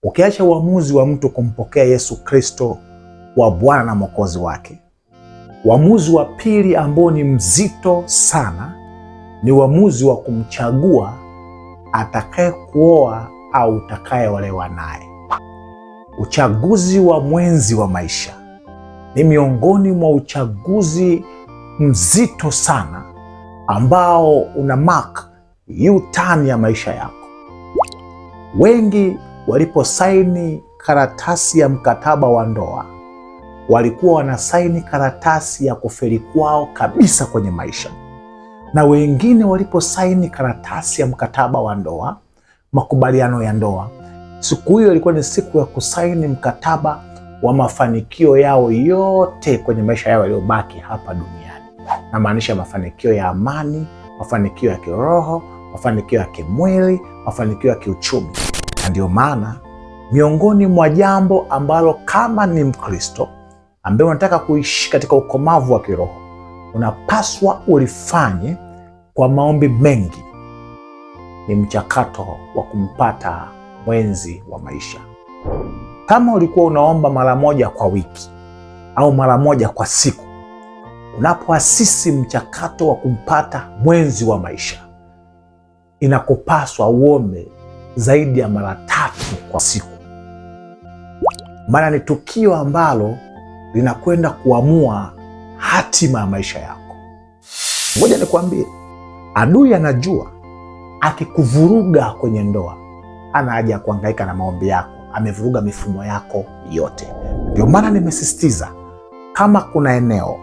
Ukiacha uamuzi wa mtu kumpokea Yesu Kristo wa Bwana na Mwokozi wake, uamuzi wa pili ambao ni mzito sana ni uamuzi wa kumchagua atakaye kuoa au utakayeolewa naye. Uchaguzi wa mwenzi wa maisha ni miongoni mwa uchaguzi mzito sana ambao una mark U-turn ya maisha yako. Wengi waliposaini karatasi ya mkataba wa ndoa walikuwa wanasaini karatasi ya kufeli kwao kabisa kwenye maisha, na wengine waliposaini karatasi ya mkataba wa ndoa, makubaliano ya ndoa, siku hiyo ilikuwa ni siku ya kusaini mkataba wa mafanikio yao yote kwenye maisha yao yaliyobaki hapa duniani. Namaanisha mafanikio ya amani, mafanikio ya kiroho, mafanikio ya kimwili, mafanikio ya kiuchumi. Na ndio maana miongoni mwa jambo ambalo kama ni Mkristo ambaye unataka kuishi katika ukomavu wa kiroho unapaswa ulifanye kwa maombi mengi ni mchakato wa kumpata mwenzi wa maisha. Kama ulikuwa unaomba mara moja kwa wiki au mara moja kwa siku, unapoasisi mchakato wa kumpata mwenzi wa maisha, inakupaswa uombe zaidi ya mara 3 kwa siku, maana ni tukio ambalo linakwenda kuamua hatima ya maisha yako. Ngoja nikwambie, adui anajua akikuvuruga kwenye ndoa, hana haja ya kuhangaika na maombi yako, amevuruga mifumo yako yote. Ndio maana nimesisitiza, kama kuna eneo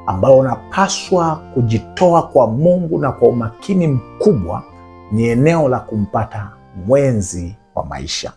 ambalo unapaswa kujitoa kwa Mungu na kwa umakini mkubwa, ni eneo la kumpata mwenzi wa maisha.